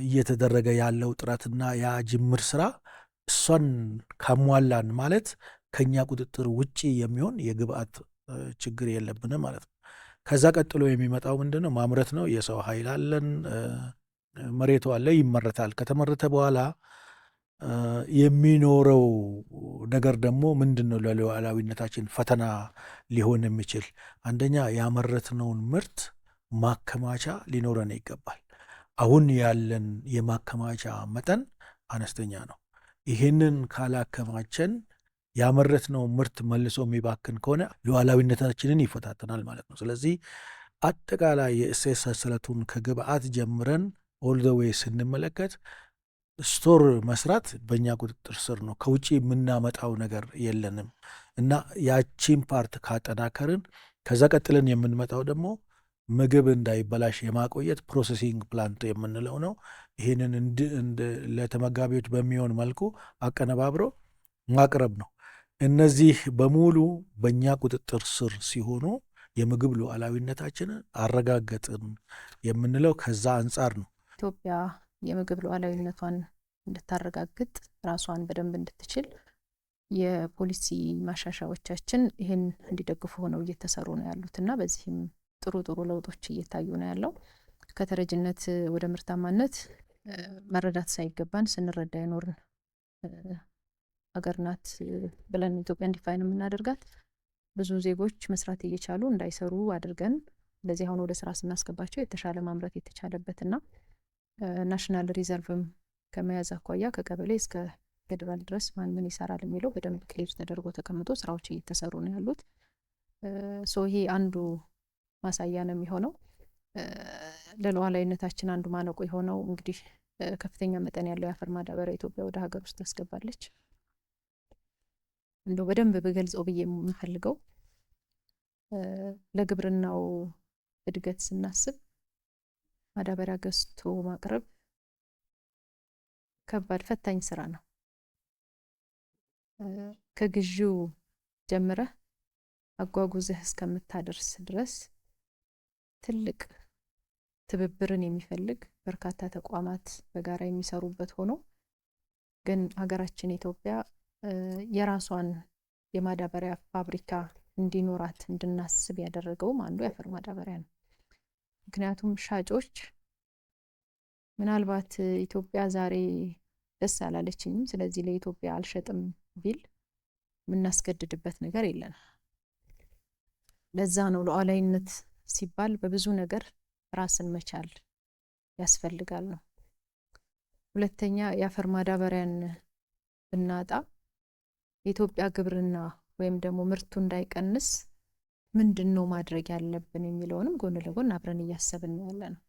እየተደረገ ያለው ጥረትና ያ ጅምር ስራ እሷን ካሟላን ማለት ከኛ ቁጥጥር ውጪ የሚሆን የግብአት ችግር የለብንም ማለት ነው። ከዛ ቀጥሎ የሚመጣው ምንድን ነው? ማምረት ነው። የሰው ኃይል አለን፣ መሬቱ አለ፣ ይመረታል። ከተመረተ በኋላ የሚኖረው ነገር ደግሞ ምንድን ነው? ለሉዓላዊነታችን ፈተና ሊሆን የሚችል አንደኛ ያመረትነውን ምርት ማከማቻ ሊኖረን ይገባል። አሁን ያለን የማከማቻ መጠን አነስተኛ ነው። ይህንን ካላከማቸን ያመረትነው ምርት መልሶ የሚባክን ከሆነ ሉዓላዊነታችንን ይፈታተናል ማለት ነው። ስለዚህ አጠቃላይ የእሴት ሰንሰለቱን ከግብአት ጀምረን ኦል ዘ ዌይ ስንመለከት ስቶር መስራት በእኛ ቁጥጥር ስር ነው። ከውጭ የምናመጣው ነገር የለንም እና ያቺን ፓርት ካጠናከርን ከዛ ቀጥለን የምንመጣው ደግሞ ምግብ እንዳይበላሽ የማቆየት ፕሮሰሲንግ ፕላንት የምንለው ነው። ይህንን ለተመጋቢዎች በሚሆን መልኩ አቀነባብሮ ማቅረብ ነው። እነዚህ በሙሉ በእኛ ቁጥጥር ስር ሲሆኑ የምግብ ሉዓላዊነታችንን አረጋገጥን የምንለው ከዛ አንጻር ነው። ኢትዮጵያ የምግብ ሉዓላዊነቷን እንድታረጋግጥ ራሷን በደንብ እንድትችል የፖሊሲ ማሻሻያዎቻችን ይህን እንዲደግፉ ሆነው እየተሰሩ ነው ያሉት እና በዚህም ጥሩ ጥሩ ለውጦች እየታዩ ነው ያለው። ከተረጅነት ወደ ምርታማነት መረዳት ሳይገባን ስንረዳ የኖርን አገር ናት ብለን ኢትዮጵያ ዲፋይን የምናደርጋት ብዙ ዜጎች መስራት እየቻሉ እንዳይሰሩ አድርገን እንደዚህ አሁን ወደ ስራ ስናስገባቸው የተሻለ ማምረት የተቻለበትና ናሽናል ሪዘርቭም ከመያዝ አኳያ ከቀበሌ እስከ ፌዴራል ድረስ ማን ምን ይሰራል የሚለው በደንብ ክሊር ተደርጎ ተቀምጦ ስራዎች እየተሰሩ ነው ያሉት። ይሄ አንዱ ማሳያ ነው የሚሆነው። ለሉዓላዊነታችን አንዱ ማነቆ የሆነው እንግዲህ ከፍተኛ መጠን ያለው የአፈር ማዳበሪያ ኢትዮጵያ ወደ ሀገር ውስጥ ታስገባለች። እንደው በደንብ በገልጸው ብዬ የምፈልገው ለግብርናው እድገት ስናስብ ማዳበሪያ ገዝቶ ማቅረብ ከባድ ፈታኝ ስራ ነው። ከግዢው ጀምረህ አጓጉዘህ እስከምታደርስ ድረስ ትልቅ ትብብርን የሚፈልግ በርካታ ተቋማት በጋራ የሚሰሩበት ሆኖ ግን ሀገራችን ኢትዮጵያ የራሷን የማዳበሪያ ፋብሪካ እንዲኖራት እንድናስብ ያደረገውም አንዱ የአፈር ማዳበሪያ ነው። ምክንያቱም ሻጮች ምናልባት ኢትዮጵያ ዛሬ ደስ አላለችኝም ስለዚህ ለኢትዮጵያ አልሸጥም ቢል የምናስገድድበት ነገር የለን። ለዛ ነው ሉዓላዊነት ሲባል በብዙ ነገር ራስን መቻል ያስፈልጋል ነው። ሁለተኛ የአፈር ማዳበሪያን ብናጣ የኢትዮጵያ ግብርና ወይም ደግሞ ምርቱ እንዳይቀንስ ምንድነው ማድረግ ያለብን የሚለውንም ጎን ለጎን አብረን እያሰብን ያለነው።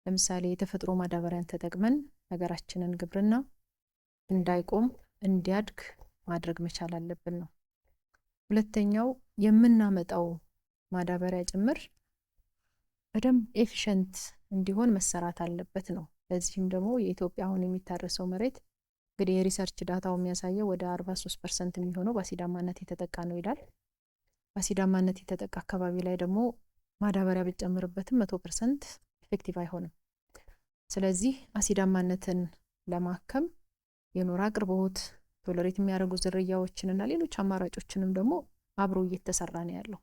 ለምሳሌ የተፈጥሮ ማዳበሪያን ተጠቅመን ሀገራችንን ግብርና እንዳይቆም እንዲያድግ ማድረግ መቻል አለብን ነው። ሁለተኛው የምናመጣው ማዳበሪያ ጭምር በደንብ ኤፊሽንት እንዲሆን መሰራት አለበት ነው። ለዚህም ደግሞ የኢትዮጵያ አሁን የሚታረሰው መሬት እንግዲህ የሪሰርች ዳታው የሚያሳየው ወደ 43% የሚሆነው በአሲዳማነት የተጠቃ ነው ይላል። በአሲዳማነት የተጠቃ አካባቢ ላይ ደግሞ ማዳበሪያ ቢጨምርበትም 100% ኢፌክቲቭ አይሆንም። ስለዚህ አሲዳማነትን ለማከም የኖራ አቅርቦት ቶለሬት የሚያደርጉ ዝርያዎችንና ሌሎች አማራጮችንም ደግሞ አብሮ እየተሰራ ነው ያለው።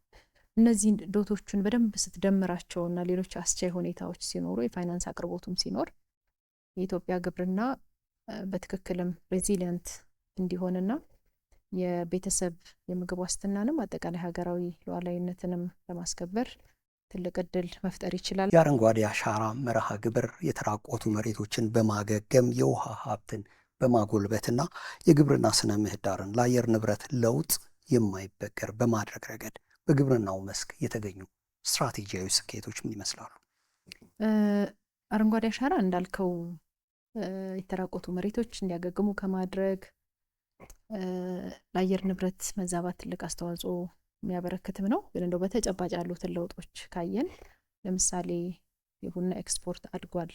እነዚህ ዶቶችን በደንብ ስትደምራቸውና ሌሎች አስቻይ ሁኔታዎች ሲኖሩ የፋይናንስ አቅርቦቱም ሲኖር የኢትዮጵያ ግብርና በትክክልም ሬዚሊየንት እንዲሆንና የቤተሰብ የምግብ ዋስትናንም አጠቃላይ ሀገራዊ ሉዓላዊነትንም ለማስከበር ትልቅ እድል መፍጠር ይችላል። የአረንጓዴ አሻራ መርሃ ግብር የተራቆቱ መሬቶችን በማገገም የውሃ ሀብትን በማጎልበትና የግብርና ስነ ምህዳርን ለአየር ንብረት ለውጥ የማይበገር በማድረግ ረገድ በግብርናው መስክ የተገኙ ስትራቴጂያዊ ስኬቶች ምን ይመስላሉ? አረንጓዴ አሻራ እንዳልከው የተራቆቱ መሬቶች እንዲያገግሙ ከማድረግ ለአየር ንብረት መዛባት ትልቅ አስተዋጽኦ የሚያበረክትም ነው። ግን እንደው በተጨባጭ ያሉትን ለውጦች ካየን ለምሳሌ የቡና ኤክስፖርት አድጓል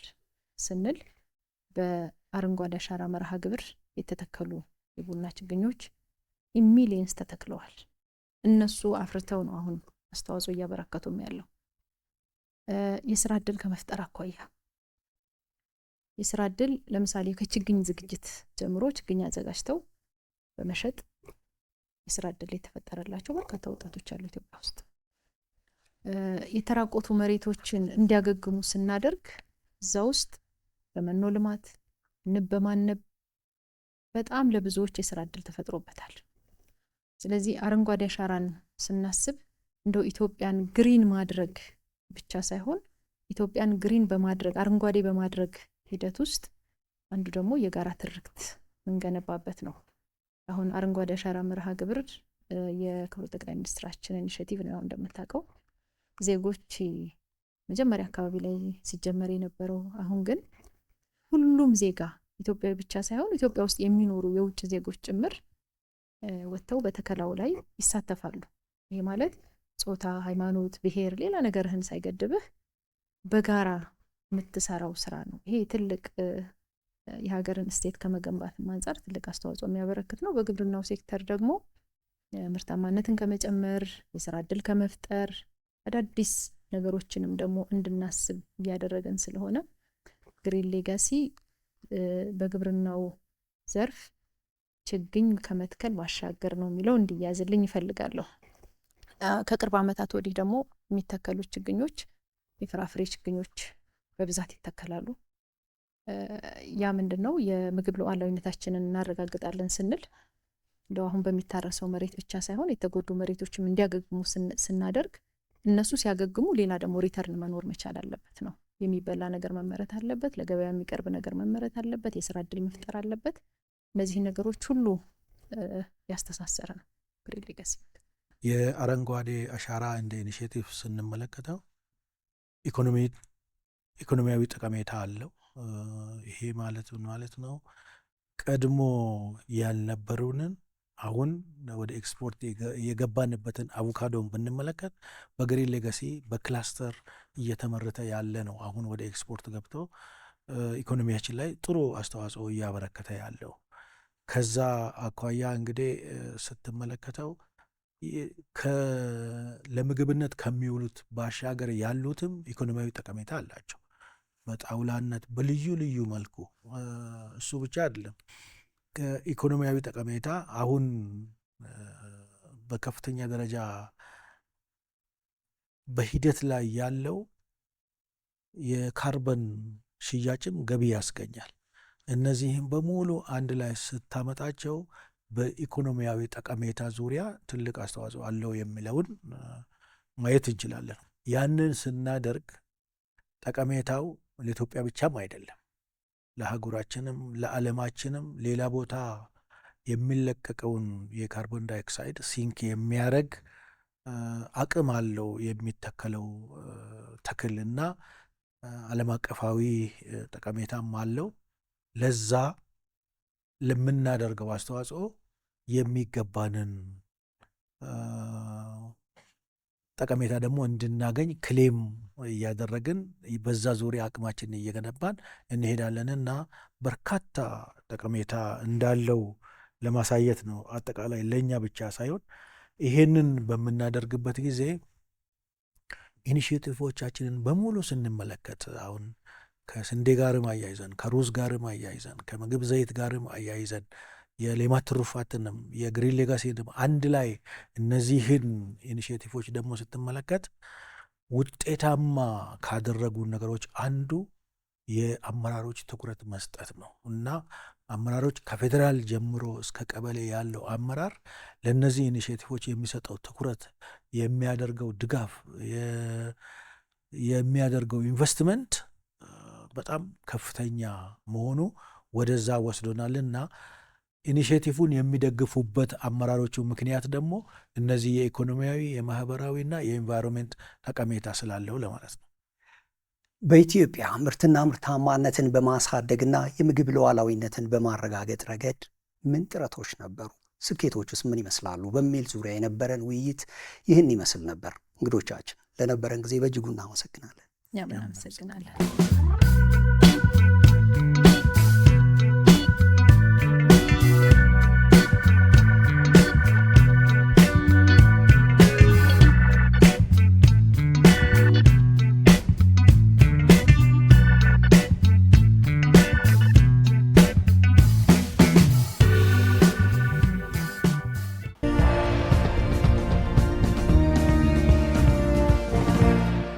ስንል በአረንጓዴ አሻራ መርሃ ግብር የተተከሉ የቡና ችግኞች ሚሊየንስ ተተክለዋል። እነሱ አፍርተው ነው አሁን አስተዋጽኦ እያበረከቱም ያለው። የስራ እድል ከመፍጠር አኳያ የስራ እድል ለምሳሌ ከችግኝ ዝግጅት ጀምሮ ችግኝ አዘጋጅተው በመሸጥ የስራ እድል የተፈጠረላቸው በርካታ ወጣቶች አሉ ኢትዮጵያ ውስጥ። የተራቆቱ መሬቶችን እንዲያገግሙ ስናደርግ እዛ ውስጥ በመኖ ልማት ንብ በማነብ በጣም ለብዙዎች የስራ እድል ተፈጥሮበታል። ስለዚህ አረንጓዴ አሻራን ስናስብ እንደው ኢትዮጵያን ግሪን ማድረግ ብቻ ሳይሆን ኢትዮጵያን ግሪን በማድረግ አረንጓዴ በማድረግ ሂደት ውስጥ አንዱ ደግሞ የጋራ ትርክት እንገነባበት ነው። አሁን አረንጓዴ አሻራ መርሃ ግብር የክቡር ጠቅላይ ሚኒስትራችን ኢኒሼቲቭ ነው እንደምታውቀው። ዜጎች መጀመሪያ አካባቢ ላይ ሲጀመር የነበረው አሁን ግን ሁሉም ዜጋ ኢትዮጵያዊ ብቻ ሳይሆን ኢትዮጵያ ውስጥ የሚኖሩ የውጭ ዜጎች ጭምር ወጥተው በተከላው ላይ ይሳተፋሉ። ይሄ ማለት ጾታ፣ ሃይማኖት፣ ብሔር ሌላ ነገርህን ሳይገድብህ በጋራ የምትሰራው ስራ ነው። ይሄ ትልቅ የሀገርን ስቴት ከመገንባት አንጻር ትልቅ አስተዋጽኦ የሚያበረክት ነው። በግብርናው ሴክተር ደግሞ ምርታማነትን ከመጨመር የስራ እድል ከመፍጠር አዳዲስ ነገሮችንም ደግሞ እንድናስብ እያደረገን ስለሆነ ግሪን ሌጋሲ በግብርናው ዘርፍ ችግኝ ከመትከል ማሻገር ነው የሚለው እንዲያዝልኝ ይፈልጋለሁ። ከቅርብ ዓመታት ወዲህ ደግሞ የሚተከሉ ችግኞች የፍራፍሬ ችግኞች በብዛት ይተከላሉ። ያ ምንድነው የምግብ ሉዓላዊነታችንን እናረጋግጣለን ስንል እንደው አሁን በሚታረሰው መሬት ብቻ ሳይሆን የተጎዱ መሬቶችም እንዲያገግሙ ስናደርግ እነሱ ሲያገግሙ ሌላ ደግሞ ሪተርን መኖር መቻል አለበት ነው። የሚበላ ነገር መመረት አለበት፣ ለገበያ የሚቀርብ ነገር መመረት አለበት፣ የስራ እድል መፍጠር አለበት። እነዚህ ነገሮች ሁሉ ያስተሳሰረ ነው ግሪን ሌጋሲ። የአረንጓዴ አሻራ እንደ ኢኒሼቲቭ ስንመለከተው ኢኮኖሚ ኢኮኖሚያዊ ጠቀሜታ አለው። ይሄ ማለት ነው ቀድሞ ያልነበሩንን አሁን ወደ ኤክስፖርት የገባንበትን አቮካዶን ብንመለከት በግሪን ሌጋሲ በክላስተር እየተመረተ ያለ ነው። አሁን ወደ ኤክስፖርት ገብቶ ኢኮኖሚያችን ላይ ጥሩ አስተዋጽኦ እያበረከተ ያለው። ከዛ አኳያ እንግዲህ ስትመለከተው ለምግብነት ከሚውሉት ባሻገር ያሉትም ኢኮኖሚያዊ ጠቀሜታ አላቸው። በጣውላነት በልዩ ልዩ መልኩ እሱ ብቻ አይደለም። ከኢኮኖሚያዊ ጠቀሜታ አሁን በከፍተኛ ደረጃ በሂደት ላይ ያለው የካርበን ሽያጭም ገቢ ያስገኛል። እነዚህም በሙሉ አንድ ላይ ስታመጣቸው በኢኮኖሚያዊ ጠቀሜታ ዙሪያ ትልቅ አስተዋጽኦ አለው የሚለውን ማየት እንችላለን። ያንን ስናደርግ ጠቀሜታው ለኢትዮጵያ ብቻም አይደለም፣ ለሀገራችንም ለዓለማችንም ሌላ ቦታ የሚለቀቀውን የካርቦን ዳይኦክሳይድ ሲንክ የሚያደርግ አቅም አለው የሚተከለው ተክልና ዓለም አቀፋዊ ጠቀሜታም አለው። ለዛ ለምናደርገው አስተዋጽኦ የሚገባንን ጠቀሜታ ደግሞ እንድናገኝ ክሌም እያደረግን በዛ ዙሪያ አቅማችንን እየገነባን እንሄዳለንና በርካታ ጠቀሜታ እንዳለው ለማሳየት ነው። አጠቃላይ ለእኛ ብቻ ሳይሆን ይሄንን በምናደርግበት ጊዜ ኢኒሼቲቮቻችንን በሙሉ ስንመለከት አሁን ከስንዴ ጋርም አያይዘን ከሩዝ ጋርም አያይዘን ከምግብ ዘይት ጋርም አያይዘን የሌማት ትሩፋትንም የግሪን ሌጋሲንም አንድ ላይ እነዚህን ኢኒሼቲቮች ደግሞ ስትመለከት ውጤታማ ካደረጉ ነገሮች አንዱ የአመራሮች ትኩረት መስጠት ነው እና አመራሮች ከፌዴራል ጀምሮ እስከ ቀበሌ ያለው አመራር ለእነዚህ ኢኒሼቲቮች የሚሰጠው ትኩረት፣ የሚያደርገው ድጋፍ፣ የሚያደርገው ኢንቨስትመንት በጣም ከፍተኛ መሆኑ ወደዛ ወስዶናልና ኢኒሼቲቭን የሚደግፉበት አመራሮቹ ምክንያት ደግሞ እነዚህ የኢኮኖሚያዊ የማህበራዊና የኢንቫይሮንሜንት ጠቀሜታ ስላለው ለማለት ነው። በኢትዮጵያ ምርትና ምርታማነትን በማሳደግና የምግብ ሉዓላዊነትን በማረጋገጥ ረገድ ምን ጥረቶች ነበሩ? ስኬቶችስ ምን ይመስላሉ? በሚል ዙሪያ የነበረን ውይይት ይህን ይመስል ነበር። እንግዶቻችን ለነበረን ጊዜ በእጅጉ እናመሰግናለን። እናመሰግናለን።